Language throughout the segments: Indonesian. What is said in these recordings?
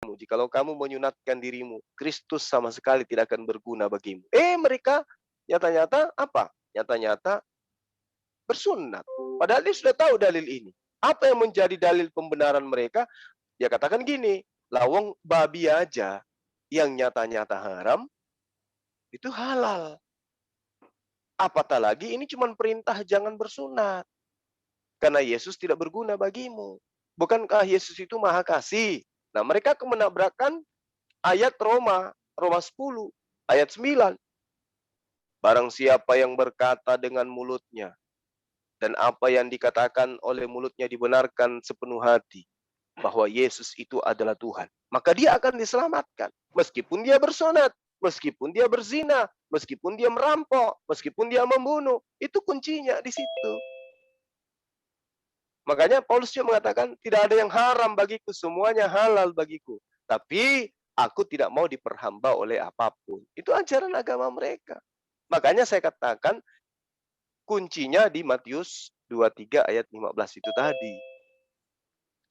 Jikalau kamu menyunatkan dirimu, Kristus sama sekali tidak akan berguna bagimu. Mereka nyata-nyata apa? Nyata-nyata bersunat. Padahal dia sudah tahu dalil ini. Apa yang menjadi dalil pembenaran mereka? Dia katakan gini, lawang babi aja yang nyata-nyata haram, itu halal. Apatah lagi ini cuma perintah jangan bersunat. Karena Yesus tidak berguna bagimu. Bukankah Yesus itu maha kasih? Nah, mereka menabrakkan ayat Roma 10, ayat 9. Barang siapa yang berkata dengan mulutnya, dan apa yang dikatakan oleh mulutnya dibenarkan sepenuh hati, bahwa Yesus itu adalah Tuhan, maka dia akan diselamatkan. Meskipun dia bersunat, meskipun dia berzina, meskipun dia merampok, meskipun dia membunuh. Itu kuncinya di situ. Makanya Paulus juga mengatakan, tidak ada yang haram bagiku, semuanya halal bagiku. Tapi aku tidak mau diperhamba oleh apapun. Itu ajaran agama mereka. Makanya saya katakan, kuncinya di Matius 23 ayat 15 itu tadi.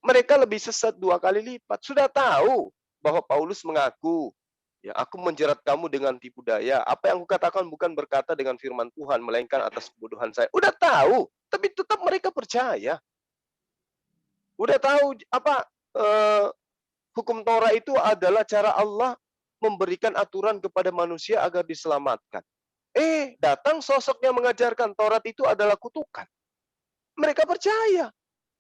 Mereka lebih sesat 2 kali lipat. Sudah tahu bahwa Paulus mengaku, ya, aku menjerat kamu dengan tipu daya. Apa yang kukatakan bukan berkata dengan firman Tuhan, melainkan atas kebodohan saya. Udah tahu, tapi tetap mereka percaya. Udah tahu apa hukum Torah itu adalah cara Allah memberikan aturan kepada manusia agar diselamatkan. Datang sosok yang mengajarkan Taurat itu adalah kutukan. Mereka percaya.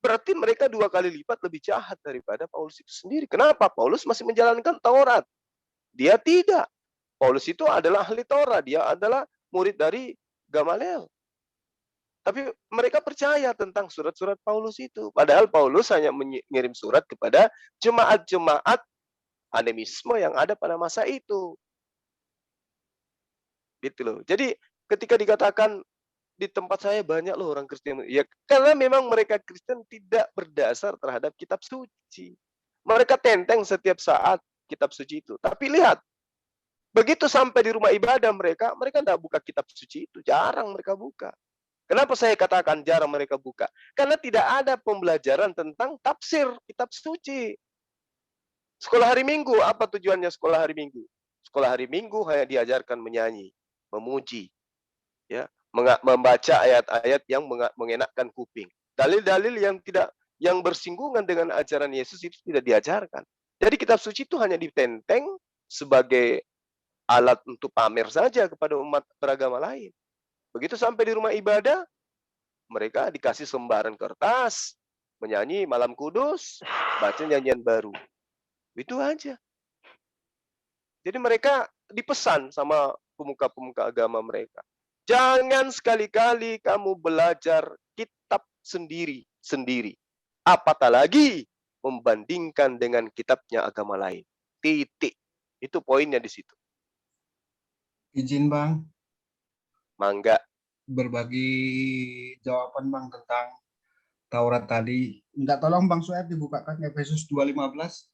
Berarti mereka 2 kali lipat lebih jahat daripada Paulus itu sendiri. Kenapa? Paulus masih menjalankan Taurat. Dia tidak. Paulus itu adalah ahli Taurat. Dia adalah murid dari Gamaliel. Tapi mereka percaya tentang surat-surat Paulus itu. Padahal Paulus hanya mengirim surat kepada jemaat-jemaat animisme yang ada pada masa itu. Gitu loh. Jadi ketika dikatakan di tempat saya banyak loh orang Kristen. Ya karena memang mereka Kristen tidak berdasar terhadap kitab suci. Mereka tenteng setiap saat kitab suci itu. Tapi lihat, begitu sampai di rumah ibadah mereka tidak buka kitab suci itu. Jarang mereka buka. Kenapa saya katakan jarang mereka buka? Karena tidak ada pembelajaran tentang tafsir kitab suci. Sekolah hari Minggu, apa tujuannya sekolah hari Minggu? Sekolah hari Minggu hanya diajarkan menyanyi, memuji, ya, membaca ayat-ayat yang mengenakkan kuping. Dalil-dalil yang bersinggungan dengan ajaran Yesus itu tidak diajarkan. Jadi kitab suci itu hanya ditenteng sebagai alat untuk pamer saja kepada umat beragama lain. Begitu sampai di rumah ibadah, mereka dikasih lembaran kertas, menyanyi malam kudus, baca nyanyian baru. Itu aja. Jadi mereka dipesan sama pemuka-pemuka agama mereka. Jangan sekali-kali kamu belajar kitab sendiri-sendiri. Apatah lagi membandingkan dengan kitabnya agama lain. Titik. Itu poinnya di situ. Izin Bang, Mangga. berbagi jawaban Bang tentang Taurat tadi. Minta tolong Bang Sueb dibukakan Efesus 2:15.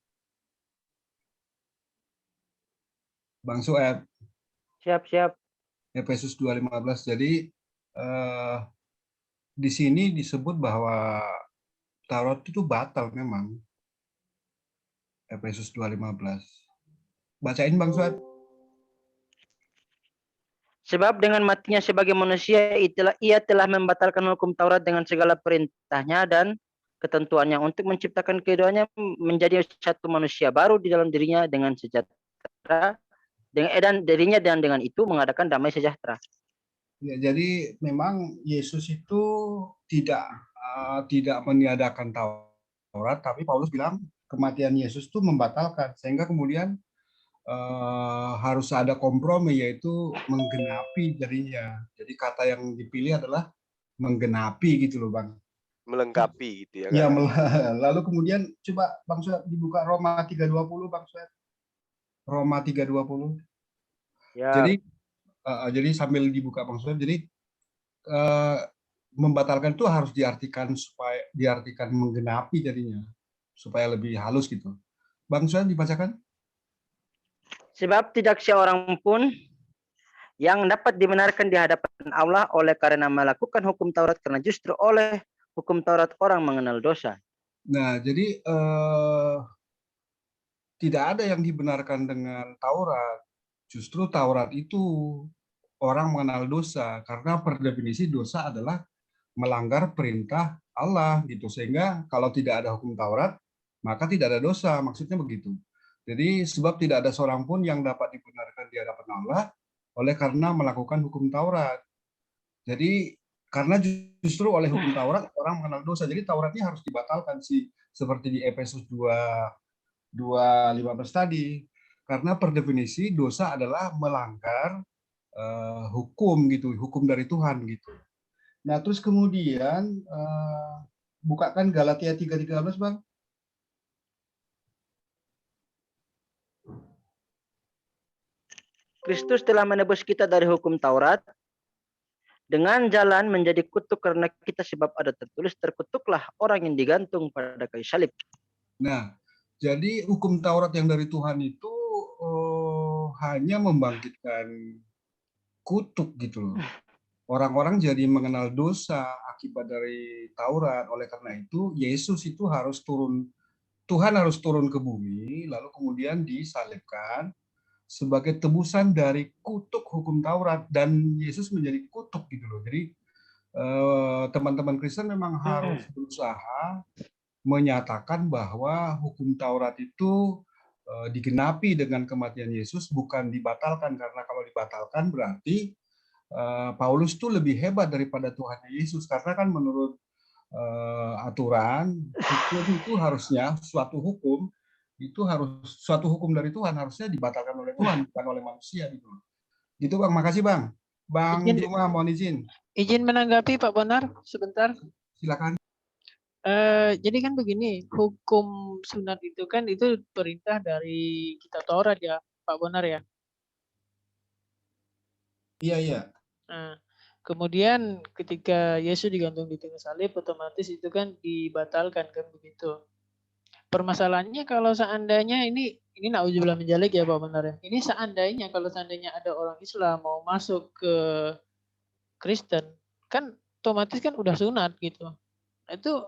Bang Sueb. Siap. Efesus 2:15. Jadi di sini disebut bahwa Taurat itu batal memang. Efesus 2:15. Bacain Bang Sueb. Sebab dengan matinya sebagai manusia, ia telah membatalkan hukum Taurat dengan segala perintahnya dan ketentuannya untuk menciptakan keduanya menjadi satu manusia baru di dalam dirinya dengan sejahtera dan dirinya dan dengan itu mengadakan damai sejahtera. Ya, jadi memang Yesus itu tidak meniadakan Taurat, tapi Paulus bilang kematian Yesus itu membatalkan, sehingga kemudian harus ada kompromi, yaitu menggenapi jadinya. Jadi kata yang dipilih adalah menggenapi gitu loh Bang. Melengkapi gitu ya. Ya, lalu kemudian coba Bang Sueb dibuka Roma 3:20 Bang Sueb. Roma 3:20. Ya. Jadi sambil dibuka Bang Sueb, jadi membatalkan itu harus diartikan menggenapi jadinya, supaya lebih halus gitu. Bang Sueb dibacakan. Sebab tidak seorang pun yang dapat dibenarkan di hadapan Allah oleh karena melakukan hukum Taurat, karena justru oleh hukum Taurat orang mengenal dosa. Nah, jadi tidak ada yang dibenarkan dengan Taurat. Justru Taurat itu orang mengenal dosa, karena per definisi dosa adalah melanggar perintah Allah gitu. Sehingga kalau tidak ada hukum Taurat, maka tidak ada dosa, maksudnya begitu. Jadi sebab tidak ada seorang pun yang dapat dibenarkan di hadapan Allah oleh karena melakukan hukum Taurat. Jadi karena justru oleh hukum Taurat orang mengenal dosa. Jadi Tauratnya harus dibatalkan sih, seperti di Efesus 2:15 tadi. Karena per definisi dosa adalah melanggar hukum gitu, hukum dari Tuhan gitu. Nah, terus kemudian bukakan Galatia 3:13, Bang. Kristus telah menebus kita dari hukum Taurat dengan jalan menjadi kutuk karena kita, sebab ada tertulis, terkutuklah orang yang digantung pada kayu salib. Nah, jadi hukum Taurat yang dari Tuhan itu hanya membangkitkan kutuk gitu loh. Orang-orang jadi mengenal dosa akibat dari Taurat. Oleh karena itu, Yesus itu harus turun, Tuhan harus turun ke bumi, lalu kemudian disalibkan sebagai tebusan dari kutuk hukum Taurat, dan Yesus menjadi kutuk gitu loh. Jadi teman-teman Kristen memang harus berusaha menyatakan bahwa hukum Taurat itu digenapi dengan kematian Yesus, bukan dibatalkan, karena kalau dibatalkan berarti Paulus itu lebih hebat daripada Tuhan Yesus, karena kan menurut aturan hukum itu harusnya suatu hukum dari Tuhan harusnya dibatalkan oleh Tuhan, bukan oleh manusia gitu. Gitu Bang, makasih Bang. Bang Juma mohon izin. Izin menanggapi Pak Bonar sebentar. Silakan. Jadi kan begini, hukum sunat itu kan itu perintah dari kitab Taurat ya, Pak Bonar ya. Iya. Nah, kemudian ketika Yesus digantung di tengah salib, otomatis itu kan dibatalkan kan begitu. Permasalahannya kalau seandainya ini naudzubillah min dzalik ya Pak Bonar ya. Ini seandainya kalau seandainya ada orang Islam mau masuk ke Kristen, kan otomatis kan udah sunat gitu. Itu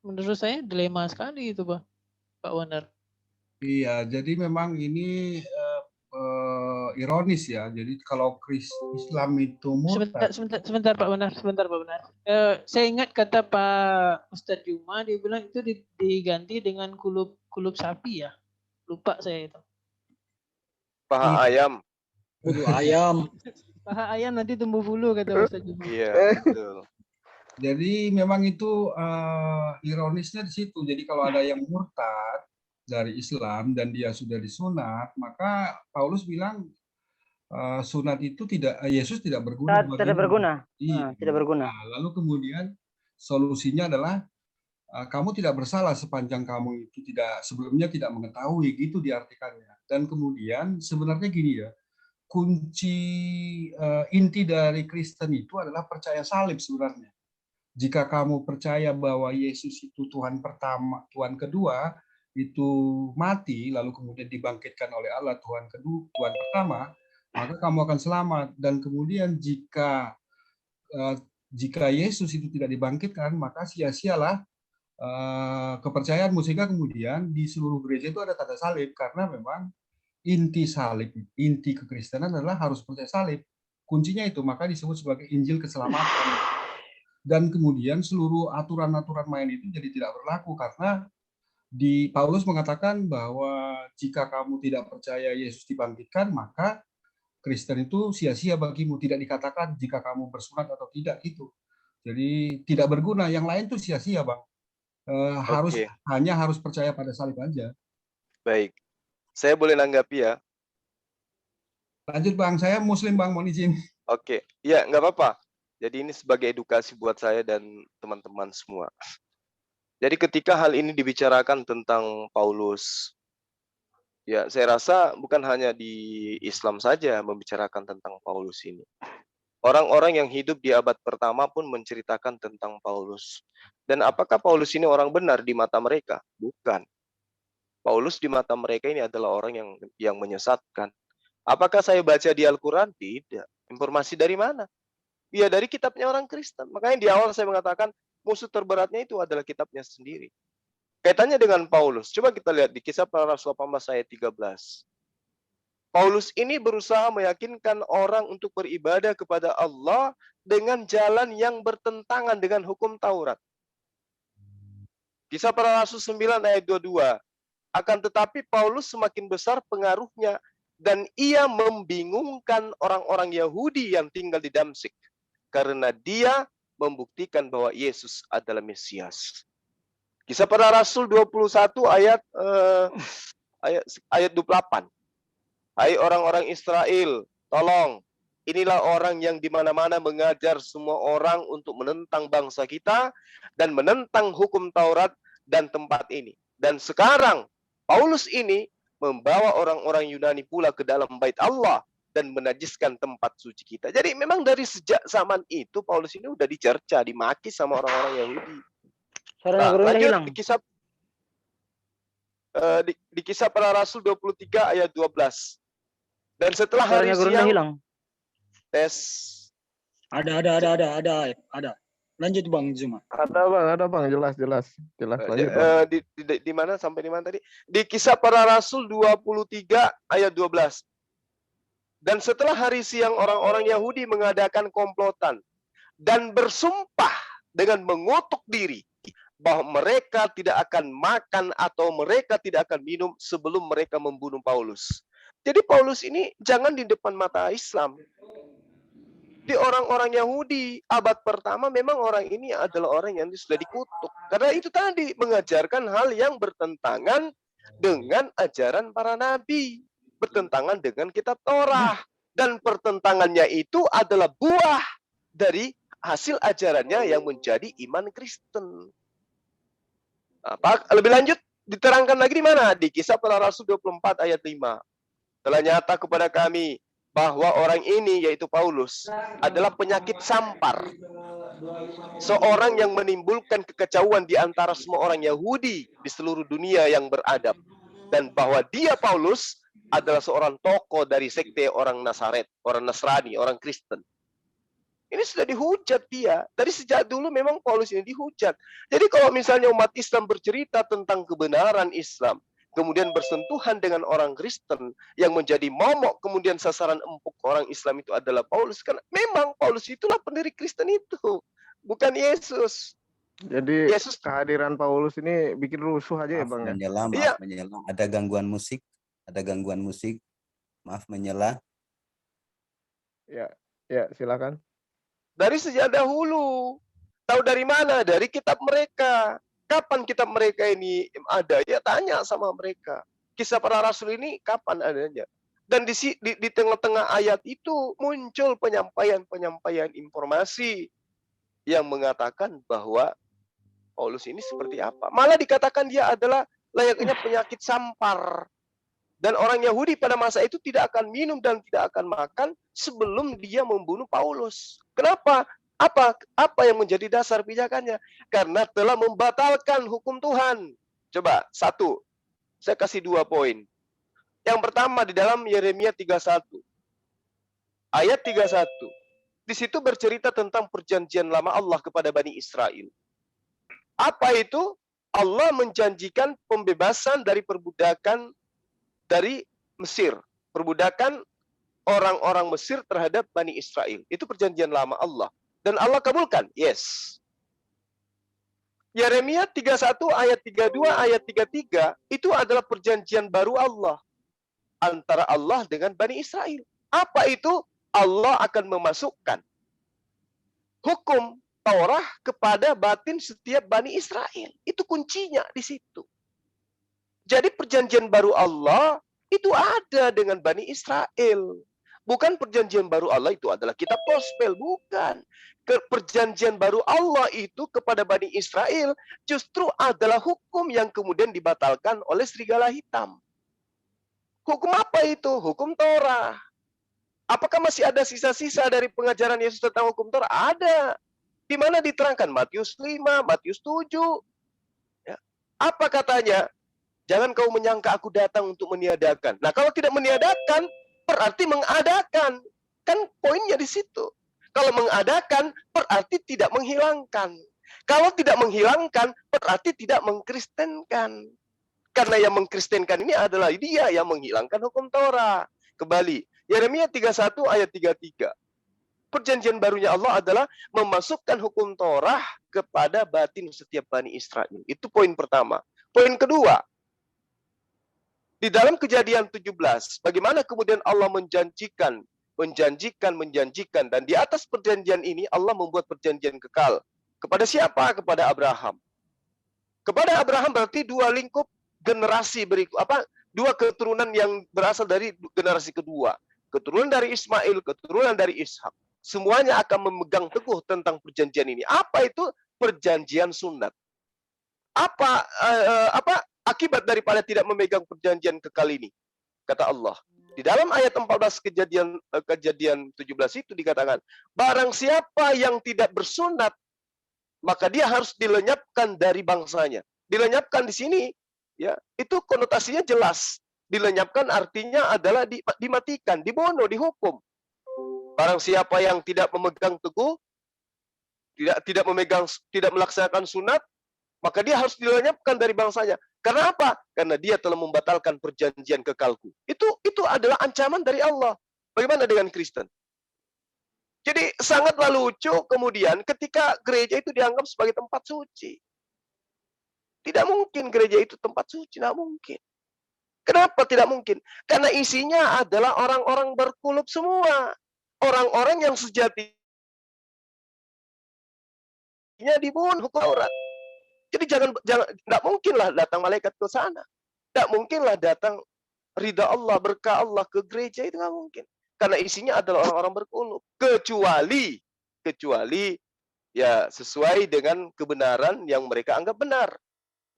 menurut saya dilema sekali itu Pak Bonar. Iya, jadi memang ini ironis ya. Jadi kalau Islam itu murtad. Sebentar Pak Bonar. Saya ingat kata Pak Ustadz Juma, dia bilang itu diganti dengan kulup sapi ya. Lupa saya itu. Paha ayam. Bulu ayam. Paha ayam nanti tumbuh bulu kata Ustadz Juma. Iya, betul. Jadi memang itu ironisnya di situ. Jadi kalau ada yang murtad dari Islam dan dia sudah disunat, maka Paulus bilang sunat itu Yesus tidak berguna. Tidak berguna. Iya. Tidak berguna. Nah, lalu kemudian solusinya adalah kamu tidak bersalah sepanjang kamu itu sebelumnya tidak mengetahui, gitu diartikannya. Dan kemudian sebenarnya gini ya, kunci inti dari Kristen itu adalah percaya salib sebenarnya. Jika kamu percaya bahwa Yesus itu Tuhan pertama, Tuhan kedua, itu mati, lalu kemudian dibangkitkan oleh Allah Tuhan kedua, Tuhan pertama, maka kamu akan selamat. Dan kemudian jika Yesus itu tidak dibangkitkan, maka sia-sialah kepercayaanmu. Sehingga kemudian di seluruh gereja itu ada tanda salib, karena memang inti kekristenan adalah harus percaya salib. Kuncinya itu, maka disebut sebagai Injil keselamatan. Dan kemudian seluruh aturan-aturan main itu jadi tidak berlaku, karena di Paulus mengatakan bahwa jika kamu tidak percaya Yesus dibangkitkan, maka Kristen itu sia-sia bagimu. Tidak dikatakan jika kamu bersunat atau tidak gitu. Jadi tidak berguna. Yang lain tuh sia-sia, Bang. Hanya harus percaya pada salib aja. Baik. Saya boleh nanggapi ya? Lanjut Bang, saya Muslim Bang, mohon izin. Oke, ya nggak apa-apa. Jadi ini sebagai edukasi buat saya dan teman-teman semua. Jadi ketika hal ini dibicarakan tentang Paulus, ya saya rasa bukan hanya di Islam saja membicarakan tentang Paulus ini. Orang-orang yang hidup di abad pertama pun menceritakan tentang Paulus. Dan apakah Paulus ini orang benar di mata mereka? Bukan. Paulus di mata mereka ini adalah orang yang menyesatkan. Apakah saya baca di Al-Quran? Tidak. Informasi dari mana? Ya dari kitabnya orang Kristen. Makanya di awal saya mengatakan musuh terberatnya itu adalah kitabnya sendiri. Kaitannya dengan Paulus. Coba kita lihat di Kisah Para Rasul 18 ayat 13. Paulus ini berusaha meyakinkan orang untuk beribadah kepada Allah dengan jalan yang bertentangan dengan hukum Taurat. Kisah Para Rasul 9 ayat 22. Akan tetapi Paulus semakin besar pengaruhnya dan ia membingungkan orang-orang Yahudi yang tinggal di Damsyik karena dia membuktikan bahwa Yesus adalah Mesias. Kisah Para Rasul 21 ayat 28. Hai orang-orang Israel, tolong, inilah orang yang di mana-mana mengajar semua orang untuk menentang bangsa kita dan menentang hukum Taurat dan tempat ini. Dan sekarang Paulus ini membawa orang-orang Yunani pula ke dalam bait Allah dan menajiskan tempat suci kita. Jadi memang dari sejak zaman itu Paulus ini udah dicerca, dimaki sama orang-orang Yahudi. Suaranya Nah, Guru udah lanjut hilang. di kisah Para Rasul 23 ayat 12. Dan setelah hari Suaranya Guru udah siang, hilang. tes. Ada. Lanjut Bang Zuma. Ada bang, jelas. Lanjut, Bang. Di mana sampai di mana tadi? Di kisah Para Rasul 23 ayat 12. Dan setelah hari siang orang-orang Yahudi mengadakan komplotan dan bersumpah dengan mengutuk diri bahwa mereka tidak akan makan atau mereka tidak akan minum sebelum mereka membunuh Paulus. Jadi Paulus ini jangan di depan mata Islam. Di orang-orang Yahudi abad pertama memang orang ini adalah orang yang sudah dikutuk. Karena itu tadi mengajarkan hal yang bertentangan dengan ajaran para nabi. Bertentangan dengan kitab Torah. Dan pertentangannya itu adalah buah dari hasil ajarannya yang menjadi iman Kristen. Lebih lanjut diterangkan lagi di mana? Di Kisah Para Rasul 24 ayat 5. Telah nyata kepada kami bahwa orang ini, yaitu Paulus, adalah penyakit sampar. Seorang yang menimbulkan kekacauan di antara semua orang Yahudi di seluruh dunia yang beradab. Dan bahwa dia, Paulus, adalah seorang tokoh dari sekte orang Nazaret, orang Nasrani, orang Kristen. Ini sudah dihujat dia. Dari sejak dulu memang Paulus ini dihujat. Jadi kalau misalnya umat Islam bercerita tentang kebenaran Islam, kemudian bersentuhan dengan orang Kristen yang menjadi momok, kemudian sasaran empuk orang Islam itu adalah Paulus. Karena memang Paulus itulah pendiri Kristen itu, bukan Yesus. Jadi Yesus kehadiran Paulus ini bikin rusuh aja ya bang ya. Maaf Iya. menyela. Ada gangguan musik. Maaf menyela. Ya silakan. dari sejak dahulu. Tahu dari mana? Dari kitab mereka. Kapan kitab mereka ini ada? Ya tanya sama mereka. Kisah Para Rasul ini kapan adanya? Dan di tengah-tengah ayat itu muncul penyampaian informasi yang mengatakan bahwa Paulus ini seperti apa. Malah dikatakan dia adalah layaknya penyakit sampar. Dan orang Yahudi pada masa itu tidak akan minum dan tidak akan makan sebelum dia membunuh Paulus. Kenapa? Apa yang menjadi dasar pijakannya? Karena telah membatalkan hukum Tuhan. Coba, satu. Saya kasih 2 poin. Yang pertama di dalam Yeremia 31. Ayat 31. Di situ bercerita tentang perjanjian lama Allah kepada Bani Israel. Apa itu? Allah menjanjikan pembebasan dari perbudakan dari Mesir. Perbudakan orang-orang Mesir terhadap Bani Israel. Itu perjanjian lama Allah. Dan Allah kabulkan. Yes. Yeremia 31 ayat 32 ayat 33 itu adalah perjanjian baru Allah antara Allah dengan Bani Israel. Apa itu? Allah akan memasukkan hukum Taurat kepada batin setiap Bani Israel. Itu kuncinya di situ. Jadi perjanjian baru Allah itu ada dengan Bani Israel. Bukan perjanjian baru Allah itu adalah kitab gospel, bukan. Perjanjian baru Allah itu kepada Bani Israel justru adalah hukum yang kemudian dibatalkan oleh serigala hitam. Hukum apa itu? Hukum Torah. Apakah masih ada sisa-sisa dari pengajaran Yesus tentang hukum Torah? Ada. Di mana diterangkan? Matius 5, Matius 7. Ya. Apa katanya? Jangan kau menyangka aku datang untuk meniadakan. Nah, kalau tidak meniadakan, berarti mengadakan. Kan poinnya di situ. Kalau mengadakan, berarti tidak menghilangkan. Kalau tidak menghilangkan, berarti tidak mengkristenkan. Karena yang mengkristenkan ini adalah dia yang menghilangkan hukum Taurat. Kembali, Yeremia 31 ayat 33. Perjanjian barunya Allah adalah memasukkan hukum Taurat kepada batin setiap Bani Israel. Itu poin pertama. Poin kedua, di dalam Kejadian 17, bagaimana kemudian Allah menjanjikan, dan di atas perjanjian ini Allah membuat perjanjian kekal. Kepada siapa? Kepada Abraham. Kepada Abraham berarti dua lingkup generasi dua keturunan yang berasal dari generasi kedua. Keturunan dari Ismail, keturunan dari Ishak. Semuanya akan memegang teguh tentang perjanjian ini. Apa itu perjanjian sunat? Apa akibat daripada tidak memegang perjanjian kekal ini? Kata Allah. Di dalam ayat 14 Kejadian 17 itu dikatakan, barang siapa yang tidak bersunat, maka dia harus dilenyapkan dari bangsanya. Dilenyapkan di sini, ya, itu konotasinya jelas. Dilenyapkan artinya adalah dimatikan, dibunuh, dihukum. Barang siapa yang tidak memegang teguh, tidak melaksanakan sunat, maka dia harus dilenyapkan dari bangsanya. Karena apa? Karena dia telah membatalkan perjanjian kekalku. Itu adalah ancaman dari Allah. Bagaimana dengan Kristen? Jadi sangatlah lucu kemudian ketika gereja itu dianggap sebagai tempat suci. Tidak mungkin gereja itu tempat suci, tidak mungkin. Kenapa tidak mungkin? Karena isinya adalah orang-orang berkulub semua. Orang-orang yang sejatinya dibunuh hukum Taurat. Jadi tidak mungkinlah datang malaikat ke sana. Tidak mungkinlah datang ridha Allah, berkah Allah ke gereja, itu tidak mungkin. Karena isinya adalah orang-orang berkulub. Kecuali ya sesuai dengan kebenaran yang mereka anggap benar.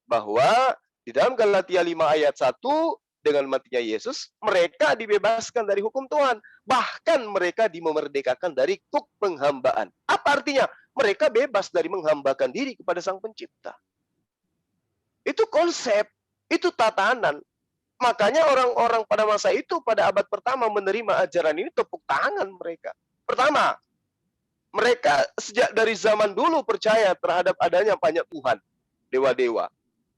Bahwa di dalam Galatia 5 ayat 1, dengan matinya Yesus, mereka dibebaskan dari hukum Tuhan. Bahkan mereka dimerdekakan dari kuk penghambaan. Apa artinya? Mereka bebas dari menghambakan diri kepada Sang Pencipta. Itu konsep, itu tatanan. Makanya orang-orang pada masa itu, pada abad pertama menerima ajaran ini, tepuk tangan mereka. Pertama, mereka sejak dari zaman dulu percaya terhadap adanya banyak Tuhan, dewa-dewa.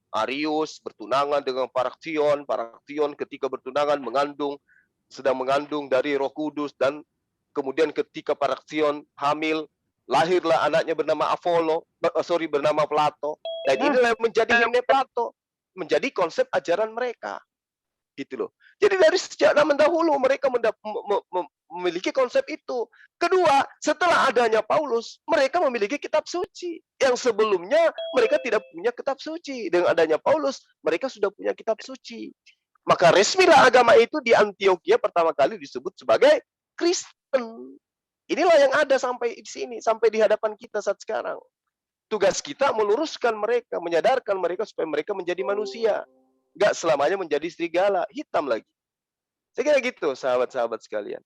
Arius bertunangan dengan Paraksion ketika bertunangan sedang mengandung dari Roh Kudus, dan kemudian ketika Paraksion hamil, lahirlah anaknya bernama bernama Plato. Dan inilah menjadi himne Plato, menjadi konsep ajaran mereka. Gitu loh. Jadi dari sejak zaman dahulu mereka memiliki konsep itu. Kedua, setelah adanya Paulus, mereka memiliki kitab suci. Yang sebelumnya mereka tidak punya kitab suci. Dengan adanya Paulus, mereka sudah punya kitab suci. Maka resmilah agama itu di Antioquia pertama kali disebut sebagai Kristen. Inilah yang ada sampai di sini, sampai di hadapan kita saat sekarang. Tugas kita meluruskan mereka, menyadarkan mereka supaya mereka menjadi manusia. Nggak selamanya menjadi serigala, hitam lagi. Saya kira gitu, sahabat-sahabat sekalian.